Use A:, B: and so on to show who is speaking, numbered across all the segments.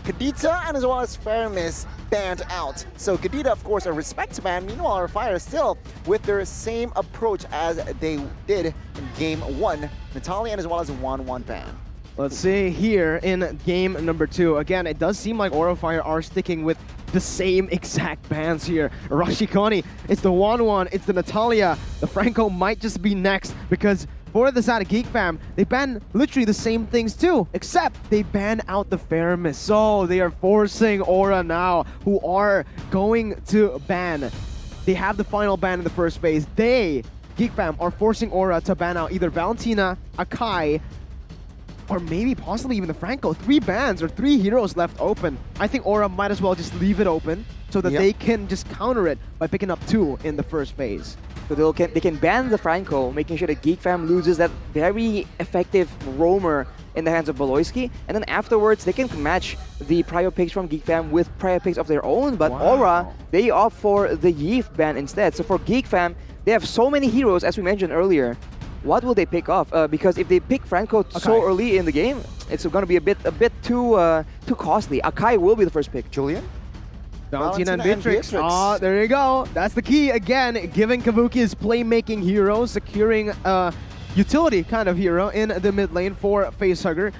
A: Kadita and as well as Faramis banned out. So Kadita, of course, a respect ban. Meanwhile, our Fire still with their same approach as they did in game 1. Natalia and as well as 1-1 ban.
B: Let's see here in game number 2. Again, it does seem like Aura Fire are sticking with the same exact bans here. Rashikani, it's the 1-1, it's the Natalia. The Franco might just be next because for the side of Geek Fam, they ban literally the same things too, except they ban out the Faramis. So they are forcing Aura now, who are going to ban. They have the final ban in the first phase. They, Geek Fam, are forcing Aura to ban out either Valentina, Akai, or maybe possibly even the Franco. 3 bans or 3 heroes left open. I think Aura might as well just leave it open so that they can just counter it by picking up 2 in the first phase.
C: So they can ban the Franco, making sure that Geek Fam loses that very effective roamer in the hands of Baloyski, and then afterwards they can match the prior picks from Geek Fam with prior picks of their own, but Aura, they opt for the Yeef ban instead. So for Geek Fam, they have so many heroes, as we mentioned earlier. What will they pick off? Because if they pick Franco so early in the game, it's going to be a bit too costly. Akai will be the first pick.
A: Julian?
B: Valentina and Beatrix. Oh, there you go. That's the key. Again, giving Kabuki his playmaking hero, securing a utility kind of hero in the mid lane for Facehugger.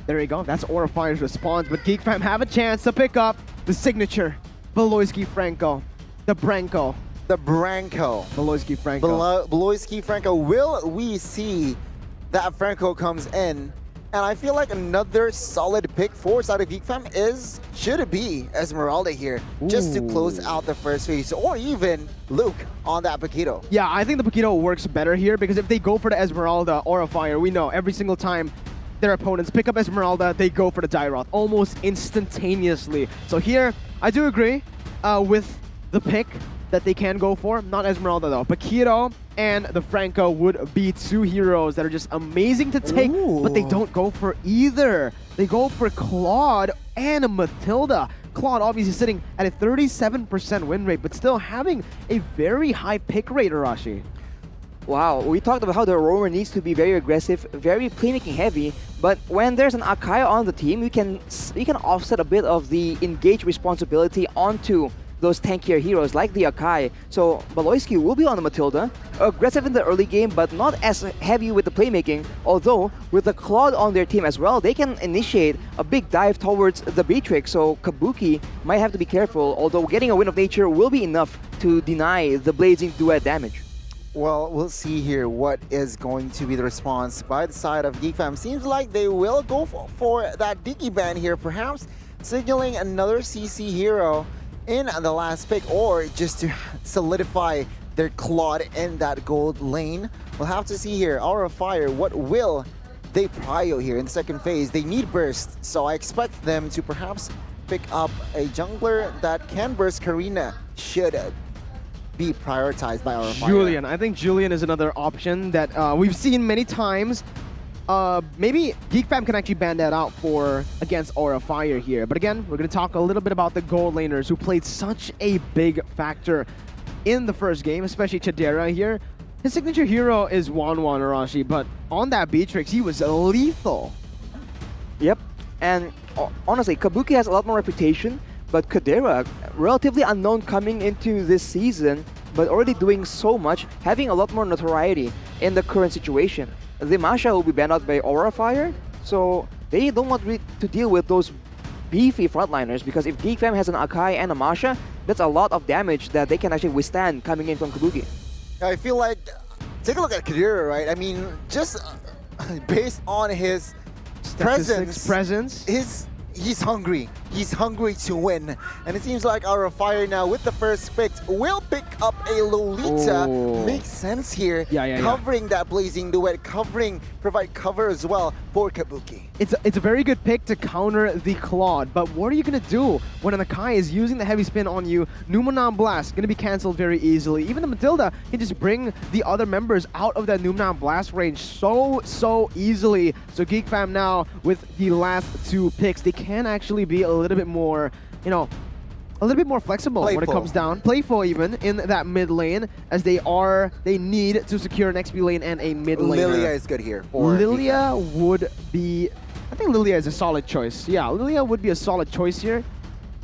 B: There you go. That's Aura Fire's response. But Geek Fam have a chance to pick up the signature Baloyski Franco. The Branco.
A: The Branco.
B: Baloyski Franco.
A: Baloyski Franco. Will we see that Franco comes in? And I feel like another solid pick for side of Geek Fam should it be Esmeralda here, just to close out the first phase, or even Luke on that Paquito.
B: Yeah, I think the Paquito works better here because if they go for the Esmeralda or a Fire, we know every single time their opponents pick up Esmeralda, they go for the Dairoth almost instantaneously. So here, I do agree with the pick that they can go for. Not Esmeralda though. Paquito and the Franco would be 2 heroes that are just amazing to take, but they don't go for either. They go for Claude and Matilda. Claude obviously sitting at a 37% win rate, but still having a very high pick rate, Arashi.
C: Wow, we talked about how the roamer needs to be very aggressive, very playmaking heavy, but when there's an Akai on the team, you can offset a bit of the engage responsibility onto those tankier heroes like the Akai. So Baloyski will be on the Matilda, aggressive in the early game, but not as heavy with the playmaking. Although with the Claude on their team as well, they can initiate a big dive towards the Beatrix. So Kabuki might have to be careful, although getting a Wind of Nature will be enough to deny the Blazing Duet damage.
A: Well, we'll see here what is going to be the response by the side of Geek Fam. Seems like they will go for that Diki ban here, perhaps signaling another CC hero in the last pick, or just to solidify their Claude in that gold lane. We'll have to see here. Aura Fire, what will they prio here in the second phase? They need burst, so I expect them to perhaps pick up a jungler that can burst. Karina should be prioritized by Aura Fire.
B: Julian, I think Julian is another option that we've seen many times. Maybe Geek Fam can actually ban that out against Aura Fire here. But again, we're going to talk a little bit about the gold laners who played such a big factor in the first game, especially Chadera here. His signature hero is 1-1 Arashi, but on that Beatrix, he was lethal.
C: Yep, and honestly, Kabuki has a lot more reputation, but Kadera, relatively unknown coming into this season, but already doing so much, having a lot more notoriety in the current situation. The Masha will be banned out by Aura Fire, so they don't want to deal with those beefy frontliners, because if Geek Fam has an Akai and a Masha, that's a lot of damage that they can actually withstand coming in from Kabuki.
A: I feel like, take a look at Kadira, right? I mean, just based on his presence, he's hungry. He's hungry to win. And it seems like Aura Fire now with the first pick will pick up a Lolita. Makes sense here. Covering that Blazing Duet, provide cover as well for Kabuki.
B: It's a very good pick to counter the Claude, but what are you going to do when an Akai is using the heavy spin on you? Numenon Blast going to be cancelled very easily. Even the Matilda can just bring the other members out of that Numenon Blast range so easily. So Geek Fam now with the last 2 picks, they can actually be a little bit more, a little bit more flexible when it comes down. Playful even in that mid lane, as they need to secure an XP lane and a mid lane.
A: Lilia is good here.
B: Lilia would be I think Lilia is a solid choice. Yeah, Lilia would be a solid choice here.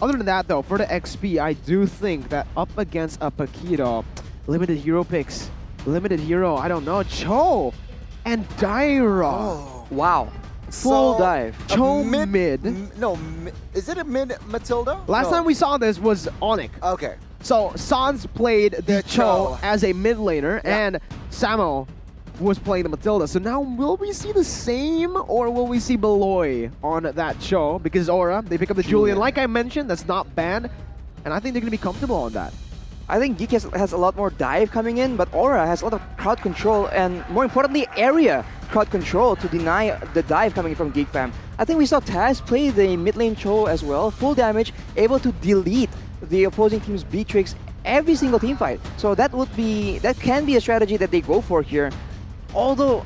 B: Other than that, though, for the XP, I do think that up against a Paquito, limited hero picks, limited hero, I don't know, Cho and Daira.
A: Oh.
C: Wow. Full dive.
B: Cho mid.
A: Is it a mid Matilda?
B: Last time we saw this was Onyx.
A: Okay.
B: So Sans played the Cho as a mid laner, and Samo was playing the Matilda. So now will we see the same, or will we see Beloy on that Cho? Because Aura, they pick up the Julian. Like I mentioned, that's not bad, and I think they're going to be comfortable on that.
C: I think Geek has a lot more dive coming in, but Aura has a lot of crowd control and, more importantly, area crowd control to deny the dive coming from Geek Fam. I think we saw Taz play the mid lane Cho as well, full damage, able to delete the opposing team's Beatrix every single team fight. So that can be a strategy that they go for here. Although,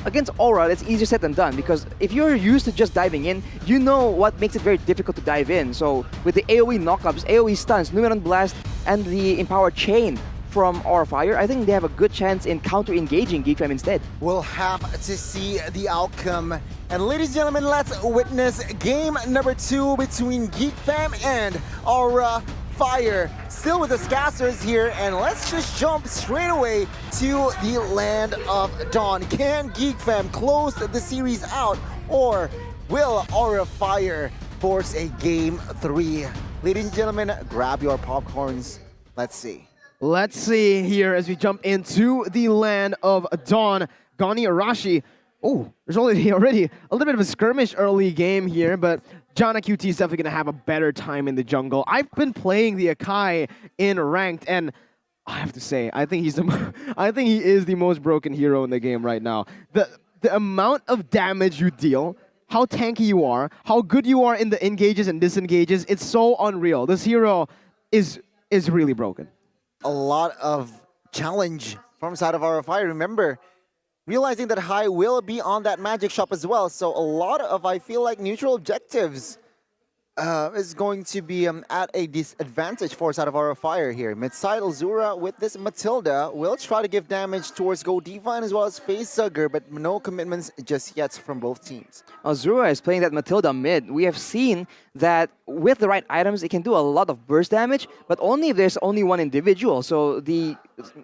C: against Aura, it's easier said than done, because if you're used to just diving in, you know what makes it very difficult to dive in. So with the AoE knockups, AoE stuns, Numeron Blast, and the Empowered Chain from Aura Fire, I think they have a good chance in counter-engaging Geek Fam instead.
A: We'll have to see the outcome. And ladies and gentlemen, let's witness game number 2 between Geek Fam and Aura Fire. Still with the Scassers here, and let's just jump straight away to the Land of Dawn. Can Geek Fam close the series out, or will Aura Fire force a game 3? Ladies and gentlemen, grab your popcorns. Let's see.
B: Let's see here as we jump into the Land of Dawn. Gani Arashi. Oh, there's already a little bit of a skirmish early game here, but Jana QT is definitely going to have a better time in the jungle. I've been playing the Akai in ranked, and I have to say, I think he is the most broken hero in the game right now. The amount of damage you deal, how tanky you are, how good you are in the engages and disengages, it's so unreal. This hero is really broken.
A: A lot of challenge from side of Aura Fire. Remember, realizing that High will be on that magic shop as well. So a lot of, I feel like, neutral objectives is going to be at a disadvantage for side of Aura Fire here. Mid-side Azura with this Matilda will try to give damage towards Gold Divine as well as Facehugger, but no commitments just yet from both teams.
C: Azura is playing that Matilda mid. We have seen that with the right items, it can do a lot of burst damage, but only if there's only one individual. So the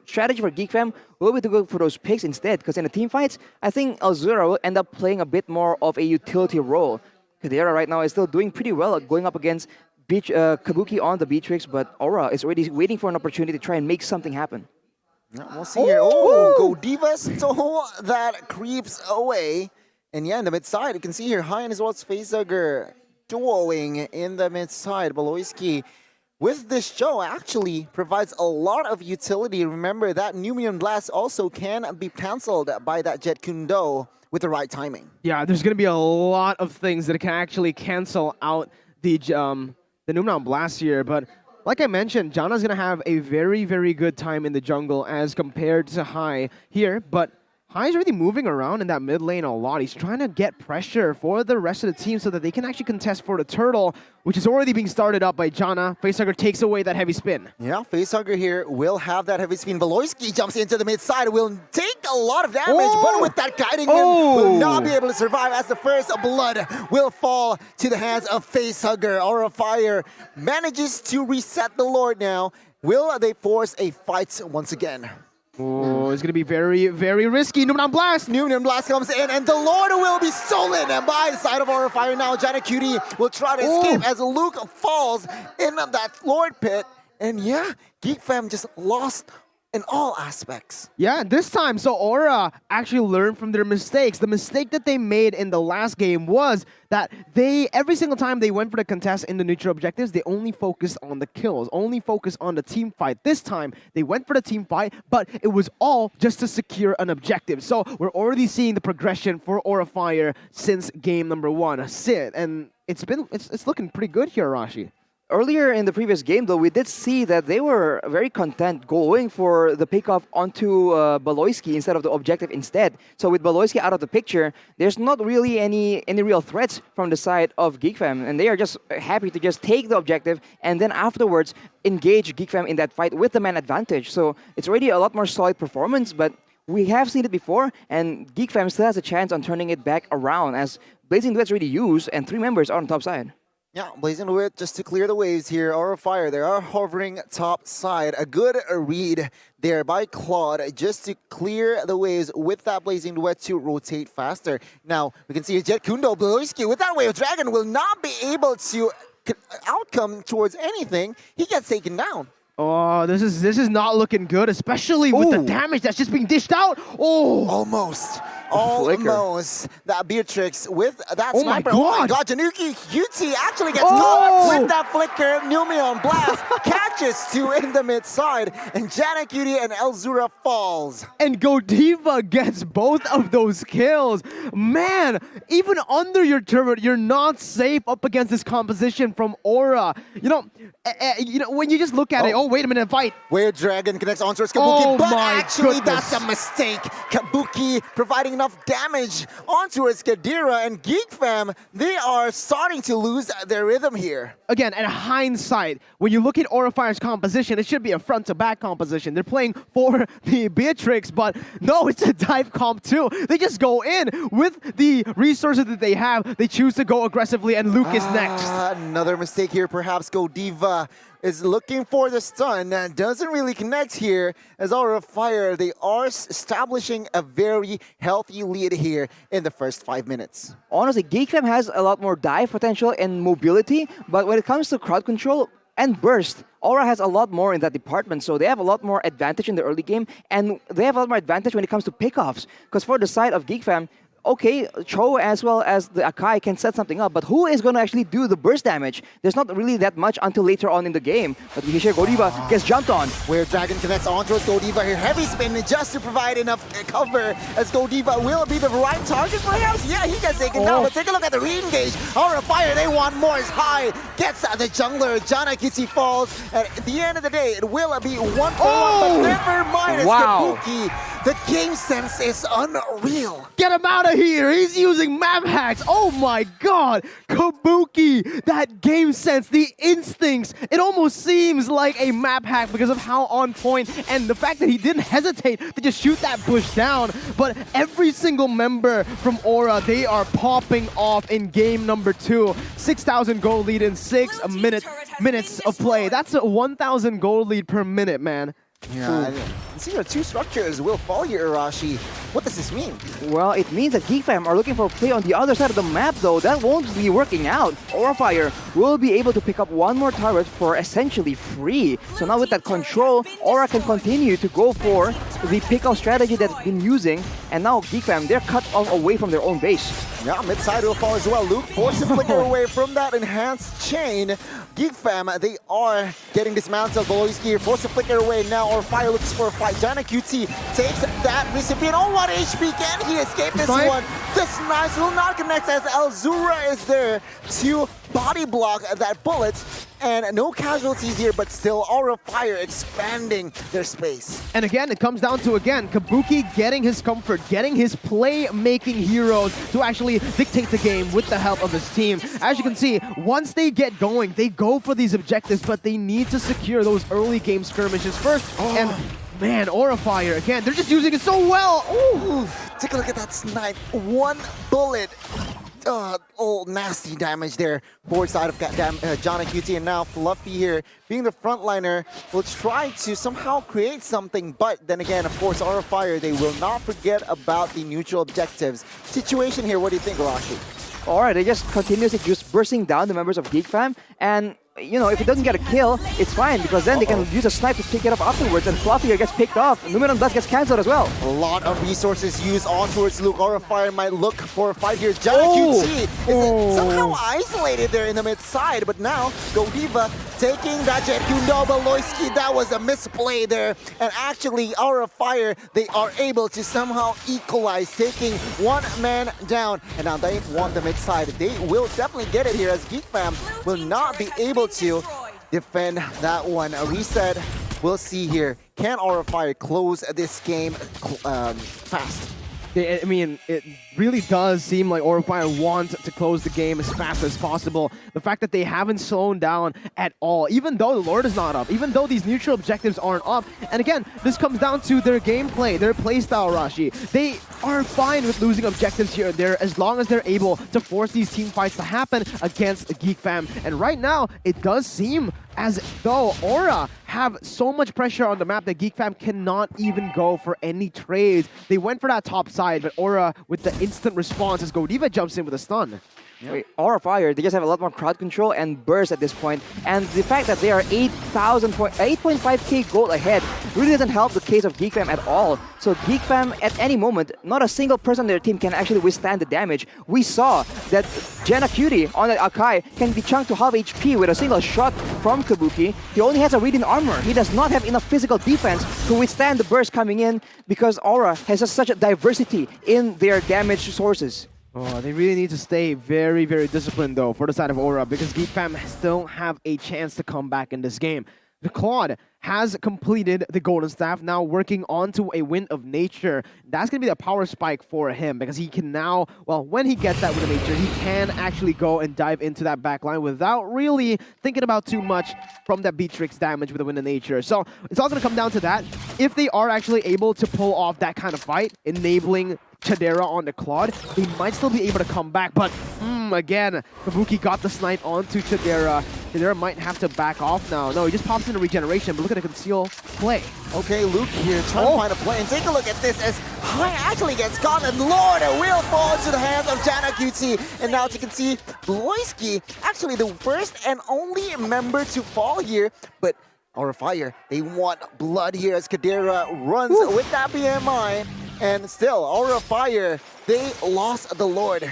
C: strategy for Geek Fam will be to go for those picks instead, because in the team fights, I think Azura will end up playing a bit more of a utility role. Kadira right now is still doing pretty well at going up against Kabuki on the Beatrix, but Aura is already waiting for an opportunity to try and make something happen.
A: Yeah, we'll see here. Oh, Godiva stole that creeps away. And yeah, in the mid-side, you can see here, High as well as Facehugger duoing in the mid-side. Beloyski with this show actually provides a lot of utility. Remember that Numeon Blast also can be cancelled by that Jet Kundo with the right timing.
B: Yeah, there's going to be a lot of things that can actually cancel out the Numenon Blast here, but like I mentioned, Jana's going to have a very, very good time in the jungle as compared to High here, but Hai's really moving around in that mid lane a lot. He's trying to get pressure for the rest of the team so that they can actually contest for the turtle, which is already being started up by Jana. Facehugger takes away that heavy spin.
A: Yeah, Facehugger here will have that heavy spin. Beloyski jumps into the mid side, will take a lot of damage, but with that guiding him, will not be able to survive as the first blood will fall to the hands of Facehugger. Aura Fire manages to reset the Lord now. Will they force a fight once again?
B: Oh, it's going to be very, very risky. Numenon Blast!
A: Numenon Blast comes in, and the Lord will be stolen by the side of Aura Fire now. Jana Cutie will try to escape as Luke falls in that Lord pit. And yeah, Geek Fam just lost in all aspects.
B: Yeah, this time, so Aura actually learned from their mistakes. The mistake that they made in the last game was that every single time they went for the contest in the neutral objectives, they only focused on the kills, only focused on the team fight. This time, they went for the team fight, but it was all just to secure an objective. So we're already seeing the progression for Aura Fire since game number 1. And it's looking pretty good here, Arashi.
C: Earlier in the previous game, though, we did see that they were very content going for the pickoff onto Beloyski instead of the objective instead. So with Beloyski out of the picture, there's not really any real threats from the side of Geek Fam, and they are just happy to just take the objective and then afterwards engage Geek Fam in that fight with the man advantage. So it's already a lot more solid performance, but we have seen it before, and Geek Fam still has a chance on turning it back around as Blazing Duet's already used, and 3 members are on top side.
A: Yeah, Blazing Duet just to clear the waves here. Aura of Fire, they are hovering top side. A good read there by Claude just to clear the waves with that Blazing Duet to rotate faster. Now, we can see Jet Kundo Beloyski with that Wave Dragon will not be able to outcome towards anything. He gets taken down.
B: Oh, this is not looking good, especially with the damage that's just being dished out. Oh,
A: almost.
C: Flicker.
A: Almost. That Beatrix with that
B: Oh my
A: sniper.
B: God.
A: Oh my god, Januki Yuti actually gets caught with that flicker. Numion Blast catches 2 in the mid side, and Januki and Elzura falls.
B: and Godiva gets both of those kills. Man, even under your turret, you're not safe up against this composition from Aura. You know, when you just look at it, oh, wait a minute, fight.
A: Where Dragon connects onto his Kabuki,
B: Oh
A: but
B: my
A: actually
B: goodness.
A: that's a mistake. Kabuki providing enough damage onto his Kadira, and Geek Fam, they are starting to lose their rhythm here.
B: Again, in hindsight, when you look at Aura Fire's composition, it should be a front-to-back composition. They're playing for the Beatrix, but no, it's a dive comp too. They just go in with the resources that they have. They choose to go aggressively, and Luke is next.
A: Another mistake here, perhaps Godiva is looking for the stun. Doesn't really connect here as Aura of Fire, they are establishing a very healthy lead here in the first 5 minutes.
C: Honestly, Geek Fam has a lot more dive potential and mobility, but when it comes to crowd control and burst, Aura has a lot more in that department, so they have a lot more advantage in the early game, and they have a lot more advantage when it comes to pickoffs. Because for the side of Geek Fam, okay, Cho as well as the Akai can set something up, but who is going to actually do the burst damage? There's not really that much until later on in the game. But we hear Godiva gets jumped on.
A: Where Dragon connects onto his Godiva here. Heavy spin just to provide enough cover as Godiva will be the right target perhaps. Yeah, he gets taken down, but take a look at the re-engage. Aura of Fire, they want more. Is high. Gets the jungler. Jana Kitty falls. And at the end of the day, it will be 1-for-1, but never mind. It's Kabuki. The game sense is unreal.
B: Get him out of here! He's using map hacks! Oh my god! Kabuki! That game sense, the instincts! It almost seems like a map hack because of how on point and the fact that he didn't hesitate to just shoot that bush down. But every single member from Aura, they are popping off in game number 2. 6,000 gold lead in 6 minutes of play. That's a 1,000 gold lead per minute, man.
A: Yeah, see your 2 structures will fall here, Arashi. What does this mean?
C: Well, it means that Geek Fam are looking for a play on the other side of the map, though. That won't be working out. Aura Fire will be able to pick up 1 more turret for essentially free. So now with that control, Aura can continue to go for the pick-off strategy that they've been using. And now Geek Fam, they're cut off away from their own base.
A: Yeah, mid-side will fall as well. Luke forced to flicker away from that enhanced chain. Geek Fam, they are getting dismantled. Beloyski here, forced to flicker away now. Or Fire looks for a fight. Jana QT takes that recipient. Oh, what HP can he escape this one? This nice will not connect as Elzura is there to body block that bullet. And no casualties here, but still Aura Fire expanding their space.
B: And again, it comes down to, Kabuki getting his comfort, getting his play-making heroes to actually dictate the game with the help of his team. As you can see, once they get going, they go for these objectives, but they need to secure those early game skirmishes first. And man, Aura Fire, again, they're just using it so well.
A: Ooh, take a look at that snipe. 1 bullet. Nasty damage there. Forward side of Jana QT, and now Fluffy here, being the frontliner, will try to somehow create something, but then again, of course, Aura Fire, they will not forget about the neutral objectives. Situation here, what do you think, Rashi?
C: Alright, they just continuously just bursting down the members of Geek Fam, and you know, if it doesn't get a kill, it's fine, because then they can use a snipe to pick it up afterwards, and Fluffy here gets picked off. Numeron Blast gets cancelled as well.
A: A lot of resources used on towards Luke. Aura Fire might look for a fight here. Jana QT is somehow isolated there in the mid side, but now Godiva taking that Jet Kundo Beloyski. That was a misplay there, and actually Aura Fire, they are able to somehow equalize, taking 1 man down, and now they want the mid side. They will definitely get it here as Geek Fam will not be able to defend that one. A reset, we'll see here. Can Aura Fire close this game fast?
B: I mean, it really does seem like Orifire wants to close the game as fast as possible. The fact that they haven't slowed down at all, even though the Lord is not up, even though these neutral objectives aren't up. And again, this comes down to their gameplay, their playstyle, Rashi. They are fine with losing objectives here and there as long as they're able to force these team fights to happen against Geek Fam. And right now, it does seem as though Aura have so much pressure on the map that Geek Fam cannot even go for any trades. They went for that top side, but Aura with the instant response as Godiva jumps in with a stun.
C: Wait, Orifire, they just have a lot more crowd control and burst at this point. And the fact that they are 8.5k gold ahead really doesn't help the case of Geek Fam at all. So Geek Fam, at any moment, not a single person on their team can actually withstand the damage. We saw that Jenna Cutie on the Akai can be chunked to half HP with a single shot from Kabuki. He only has a Radiant armor. He does not have enough physical defense to withstand the burst coming in because Aura has just such a diversity in their damage sources.
B: Oh, they really need to stay very, very disciplined, though, for the side of Aura, because Geek Fam still have a chance to come back in this game. The Claude has completed the Golden Staff, now working onto a Wind of Nature. That's going to be the power spike for him, because he can now, well, when he gets that Wind of Nature, he can actually go and dive into that backline without really thinking about too much from that Beatrix damage with the Wind of Nature. So it's all going to come down to that. If they are actually able to pull off that kind of fight, enabling Chadera on the Claude, they might still be able to come back, but again, Kabuki got the snipe onto Chadera. Chadera might have to back off now. No, he just pops into regeneration, but look at the conceal play.
A: Okay, Luke here trying to find a play, and take a look at this as High actually gets caught, and Lord, it will fall into the hands of Jana QT. And now as you can see, Bloisky, actually the first and only member to fall here, but Orifire, they want blood here as Kadira runs with that BMI. And still, Orifire, they lost the Lord.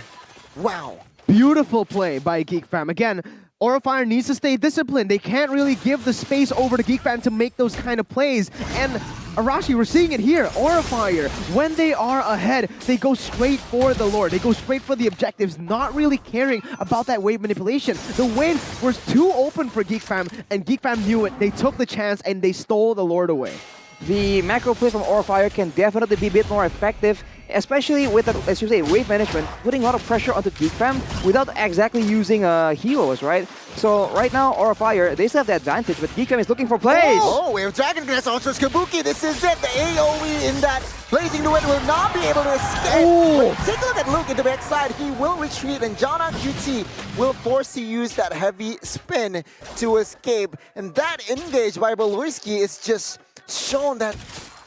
A: Wow.
B: Beautiful play by Geek Fam. Again, Orifire needs to stay disciplined. They can't really give the space over to Geek Fam to make those kind of plays. And Arashi, we're seeing it here. Orifire, when they are ahead, they go straight for the Lord. They go straight for the objectives, not really caring about that wave manipulation. The wave was too open for Geek Fam, and Geek Fam knew it. They took the chance, and they stole the Lord away.
C: The macro play from Orifire can definitely be a bit more effective, especially with, as you say, wave management, putting a lot of pressure onto Geek Fam without exactly using heroes, right? So right now, Orifire, they still have the advantage, but Geek Fam is looking for plays.
A: Oh, we have Dragon Glass also Kabuki. This is it. The AoE in that Blazing Duet will not be able to escape. But take a look at Luke in the backside. He will retreat, and Jana QT will force to use that heavy spin to escape. And that engage by Beluiski is just shown that,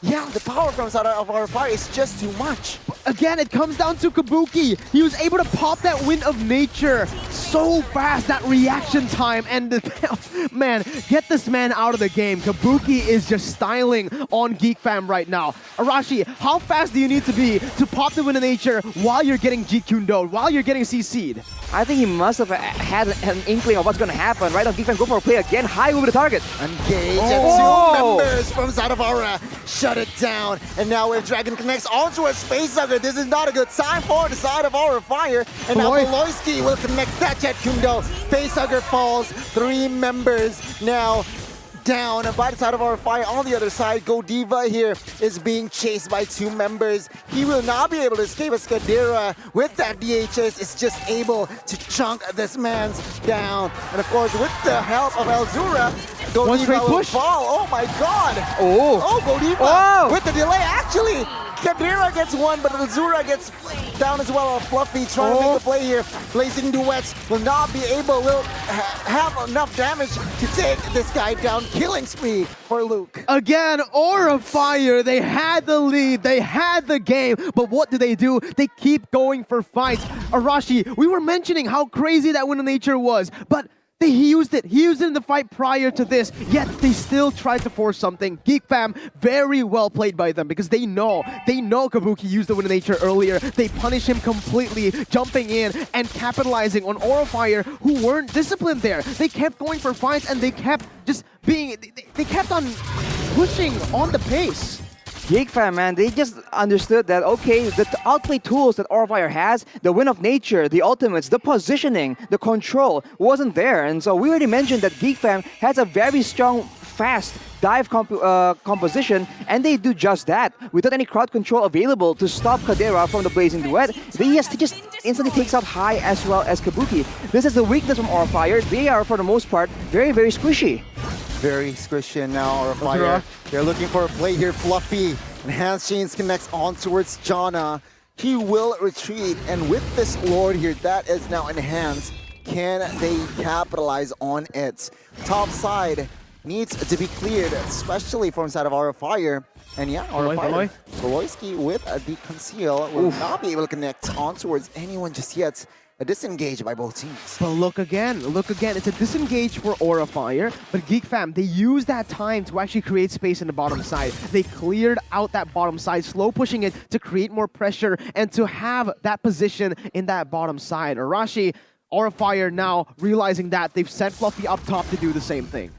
A: yeah, the power from side of Orifire is just too much.
B: Again, it comes down to Kabuki. He was able to pop that Wind of Nature so fast, that reaction time, and man, get this man out of the game. Kabuki is just styling on Geek Fam right now. Arashi, how fast do you need to be to pop the Wind of Nature while you're getting GQ'd, while you're getting CC'd?
C: I think he must have had an inkling of what's going to happen. Right now, Geek Fam go for a play again, high over the target.
A: Engage, and two members from side of Aura shut it down. And now with Dragon connects onto a Space Sucker. This is not a good sign for the side of Orifire. And now Beloyski will connect that Jet Kundo. Space Sucker falls. Three members now down by the side of Orifire. On the other side, Godiva here is being chased by two members. He will not be able to escape as Kadira with that DHS is just able to chunk this man's down. And of course, with the help of Elzura, Godiva will fall. Oh my god! Oh, Godiva with the delay. Actually, Kadira gets one, but Elzura gets down as well. Fluffy trying to make a play here. Blazing Duets will not be able, will have enough damage to take this guy down. Killing spree for Luke.
B: Again, Orifire, they had the lead, they had the game, but what do? They keep going for fights. Arashi, we were mentioning how crazy that Wind of Nature was, but he used it. He used it in the fight prior to this, yet they still tried to force something. Geek Fam, very well played by them because they know Kabuki used the Wind of Nature earlier. They punish him completely, jumping in and capitalizing on Orifire, who weren't disciplined there. They kept going for fights and they kept just being, they kept on pushing on the pace.
C: Geek Fam, man, they just understood that, okay, the outplay tools that Orifire has, the Wind of Nature, the ultimates, the positioning, the control wasn't there. And so we already mentioned that Geek Fam has a very strong fast dive composition, and they do just that. Without any crowd control available to stop Kadera from the Blazing Duet, he just instantly takes out High as well as Kabuki. This is the weakness from Aura Fire. They are, for the most part, very, very squishy.
A: Very squishy and now Aura Fire. They're looking for a play here. Fluffy. Enhanced Chains connects on towards Janna. He will retreat, and with this Lord here that is now enhanced, can they capitalize on it? Top side needs to be cleared, especially from the side of Aura Fire. And yeah, Aura Fire, Beloyski with the conceal will not be able to connect on towards anyone just yet. A disengage by both teams.
B: But look again. It's a disengage for Aura Fire, but Geek Fam, they used that time to actually create space in the bottom side. They cleared out that bottom side, slow pushing it to create more pressure and to have that position in that bottom side. Arashi, Aura Fire now realizing that they've sent Fluffy up top to do the same thing.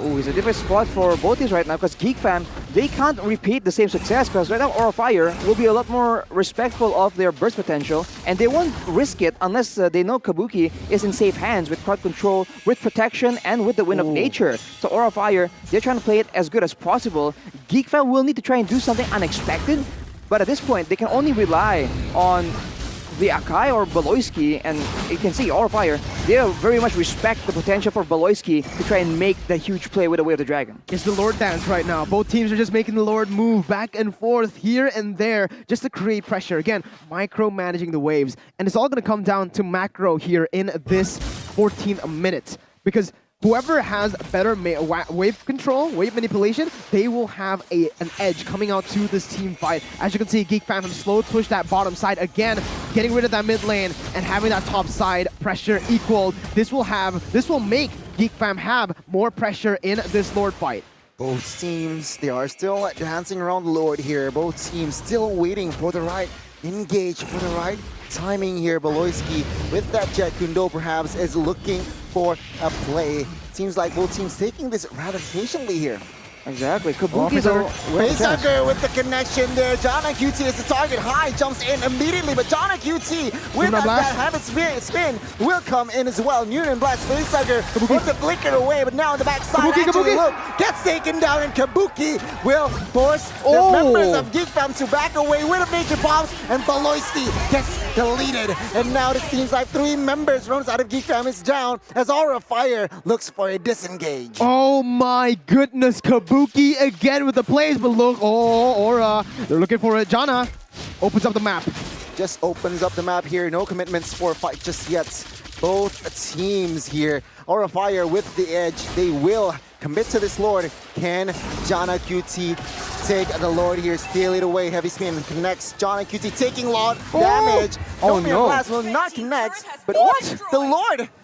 C: Oh, it's a different spot for both teams right now because Geek Fam, they can't repeat the same success because right now Aura Fire will be a lot more respectful of their burst potential and they won't risk it unless they know Kabuki is in safe hands with crowd control, with protection, and with the Wind of Nature. So Aura Fire, they're trying to play it as good as possible. Geek Fam will need to try and do something unexpected, but at this point, they can only rely on the Akai or Beloyski, and you can see Aura Fire, they very much respect the potential for Beloyski to try and make that huge play with the Way of the Dragon.
B: It's the Lord dance right now. Both teams are just making the Lord move back and forth here and there just to create pressure. Again, micro-managing the waves. And it's all going to come down to macro here in this 14th minute. Because whoever has better wave control, wave manipulation, they will have an edge coming out to this team fight. As you can see, Geek Fam slow push that bottom side again, getting rid of that mid lane and having that top side pressure equal. This will make Geek Fam have more pressure in this Lord fight.
A: Both teams, they are still dancing around the Lord here. Both teams still waiting for the right engage, for the right timing here. Beloyski with that Jet Kundo perhaps is looking for a play. Seems like both teams taking this rather patiently here.
C: Exactly. Kabuki's
A: Facehugger with the connection there. Janna QT is the target. High jumps in immediately, but Janna QT with that habit spin will come in as well. Moonton Blast Facehugger wants to flicker away, but now on the backside, look, gets taken down, and Kabuki will force the members of Geek Fam to back away with a major bombs, and Beloyski gets deleted. And now it seems like 3 members runs out of Geek Fam is down as Aura Fire looks for a disengage.
B: Oh my goodness, Kabuki again with the plays, but look, Aura, they're looking for it. Janna opens up the map.
A: Just opens up the map here. No commitments for a fight just yet. Both teams here. Aura Fire with the edge. They will commit to this Lord. Can Janna QT take the Lord here? Steal it away. Heavy spin connects. Janna QT taking a lot of damage. No. Blast will not connect. But what?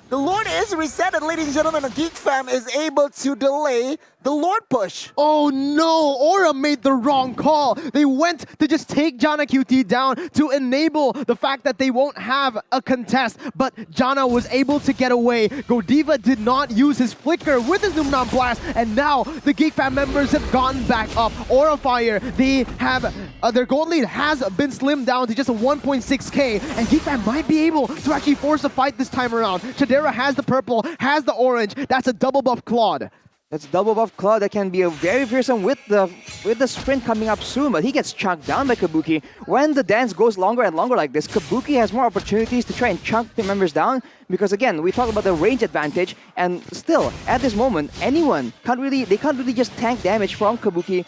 A: The Lord is reset, and ladies and gentlemen, Geek Fam is able to delay the Lord push.
B: Oh no, Aura made the wrong call. They went to just take Janna QT down to enable the fact that they won't have a contest, but Janna was able to get away. Godiva did not use his flicker with his Moonton Blast, and now the Geek Fam members have gotten back up. Aura Fire, they have, their gold lead has been slimmed down to just a 1.6k, and Geek Fam might be able to actually force a fight this time around. Kadera has the purple, has the orange. That's a double buff Claude.
C: That's double buff Claude that can be a very fearsome with the sprint coming up soon, but he gets chunked down by Kabuki. When the dance goes longer and longer like this, Kabuki has more opportunities to try and chunk the members down because again, we talk about the range advantage, and still, at this moment, anyone can't really just tank damage from Kabuki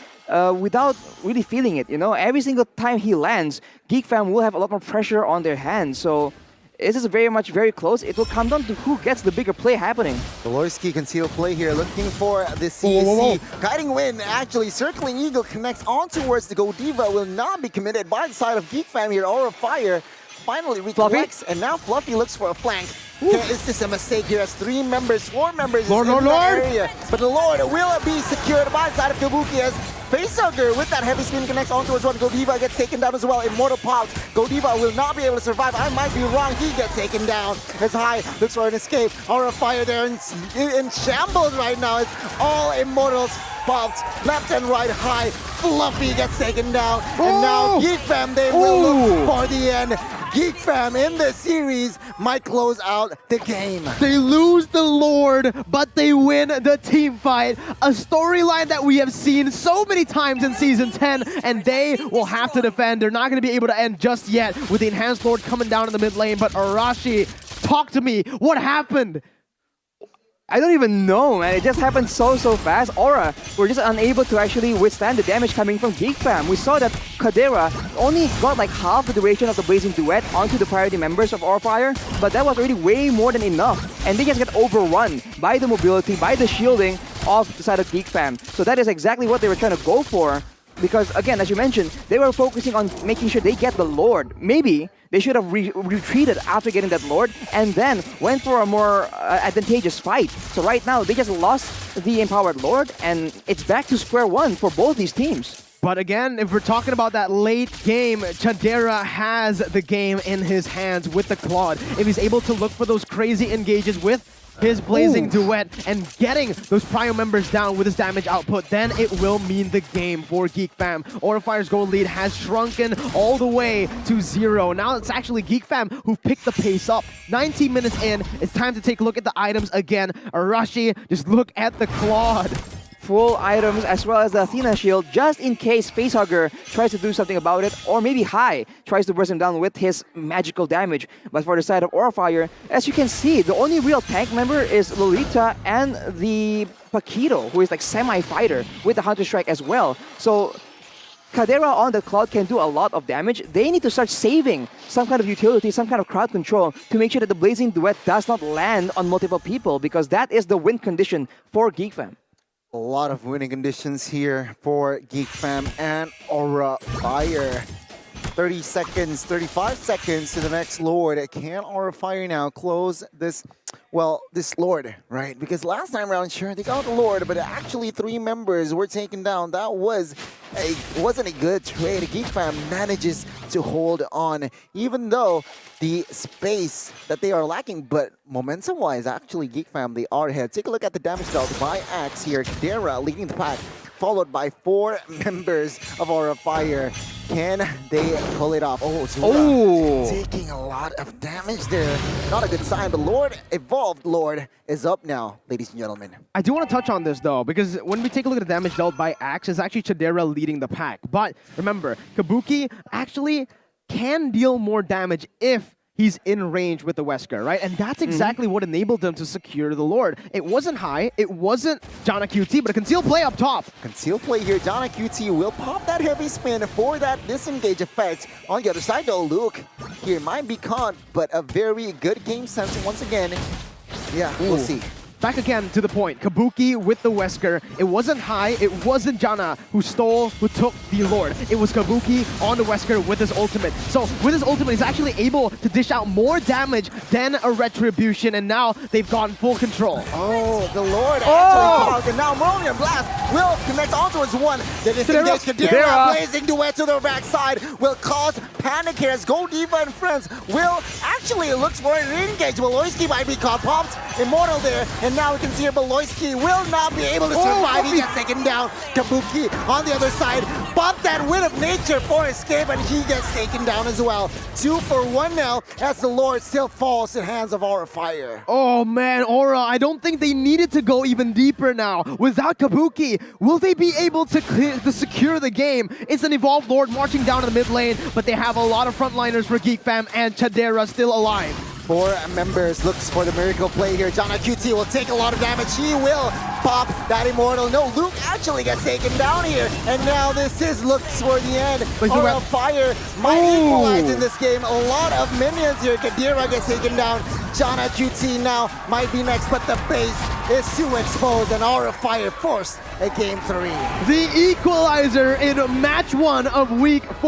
C: without really feeling it, you know? Every single time he lands, Geek Fam will have a lot more pressure on their hands, so this is very close. It will come down to who gets the bigger play happening.
A: Beloyski conceal play here, looking for the CC. Guiding Wind, actually, Circling Eagle connects on towards the Godiva, will not be committed by the side of Geek Fam here. Aura Fire finally recollects, and now Fluffy looks for a flank. Is this a mistake here as 4 members in the area? But the Lord will be secured by the side of Kabuki as Facehugger with that heavy spin connects on towards one. Godiva gets taken down as well. Immortal pops. Godiva will not be able to survive. I might be wrong. He gets taken down as High looks for an escape. Aura Fire there in shambles right now. It's all Immortals popped left and right. High. Fluffy gets taken down. And now Geek Fam, they will look for the end. Geek Fam in this series might close out the game.
B: They lose the Lord. Lord, but they win the team fight. A storyline that we have seen so many times in Season 10, and they will have to defend. They're not going to be able to end just yet with the Enhanced Lord coming down in the mid lane, but Arashi, talk to me. What happened?
C: I don't even know, man. It just happened so fast. Aura were just unable to actually withstand the damage coming from Geek Fam. We saw that Kadera only got like half the duration of the Blazing Duet onto the priority members of Aura Fire, but that was already way more than enough. And they just get overrun by the mobility, by the shielding of the side of Geek Fam. So that is exactly what they were trying to go for. Because again, as you mentioned, they were focusing on making sure they get the Lord. Maybe they should have retreated after getting that Lord and then went for a more advantageous fight. So right now, they just lost the Empowered Lord and it's back to square one for both these teams.
B: But again, if we're talking about that late game, Chadera has the game in his hands with the Claude. If he's able to look for those crazy engages with his Blazing Duet and getting those Prio members down with his damage output, then it will mean the game for Geek Fam. Aura Fire's gold lead has shrunken all the way to 0. Now it's actually Geek Fam who picked the pace up. 19 minutes in, it's time to take a look at the items again. Arashi, just look at the Claude.
C: Full items as well as the Athena shield just in case Facehugger tries to do something about it, or maybe Hai tries to burst him down with his magical damage. But for the side of Aura Fire, as you can see, the only real tank member is Lolita and the Paquito, who is like semi-fighter with the Hunter Strike as well. So Kadera on the Cloud can do a lot of damage. They need to start saving some kind of utility, some kind of crowd control to make sure that the Blazing Duet does not land on multiple people, because that is the win condition for Geek Fam.
A: A lot of winning conditions here for Geek Fam and Aura Fire. 30 seconds, 35 seconds to the next Lord. Can Aura Fire now close this, well, this Lord, right? Because last time around, sure, they got the Lord, but actually 3 members were taken down. That wasn't a good trade. Geek Fam manages to hold on, even though the space that they are lacking, but momentum-wise, actually, Geek Fam, they are ahead. Take a look at the damage dealt by Axe here. Kadera leading the pack, followed by 4 members of Aura Fire. Can they pull it off? Oh, Zura taking a lot of damage there. Not a good sign. The Lord, Evolved Lord, is up now, ladies and gentlemen.
B: I do want to touch on this, though, because when we take a look at the damage dealt by Axe, it's actually Chadera leading the pack. But remember, Kabuki actually can deal more damage if he's in range with the Wesker, right? And that's exactly what enabled them to secure the Lord. It wasn't Hai, it wasn't Jana QT, but a concealed play up top.
A: Concealed play here. Jana QT will pop that heavy spin for that disengage effect. On the other side, though, Luke here might be caught, but a very good game sense once again. Yeah, we'll see.
B: Back again to the point. Kabuki with the Wesker. It wasn't Hai, it wasn't Jana who took the Lord. It was Kabuki on the Wesker with his ultimate. So with his ultimate, he's actually able to dish out more damage than a Retribution, and now they've gotten full control.
A: Oh, the Lord actually, and now Molian Blast will connect onto his one. The disengage Kadera Blazing Duet to the backside will cause panic here as Gold Diva and friends will actually looks for an engage. Beloyski might be caught, pops Immortal there. And now we can see here Beloyski will not be able to survive. He gets taken down. Kabuki on the other side. Bought that Wit of Nature for escape, and he gets taken down as well. 2 for 1 now as the Lord still falls in hands of Aura Fire.
B: Oh man, Aura, I don't think they needed to go even deeper now. Without Kabuki, will they be able to secure the game? It's an Evolved Lord marching down in the mid lane, but they have a lot of frontliners for Geek Fam, and Chadera still alive.
A: 4 members looks for the miracle play here. Jana QT will take a lot of damage. He will pop that Immortal. No, Luke actually gets taken down here. And now this is looks for the end. Aura Fire might equalize in this game. A lot of minions here. Kadira gets taken down. Jana QT now might be next, but the base is too exposed, and Aura Fire forced a game 3.
B: The equalizer in match 1 of week 4.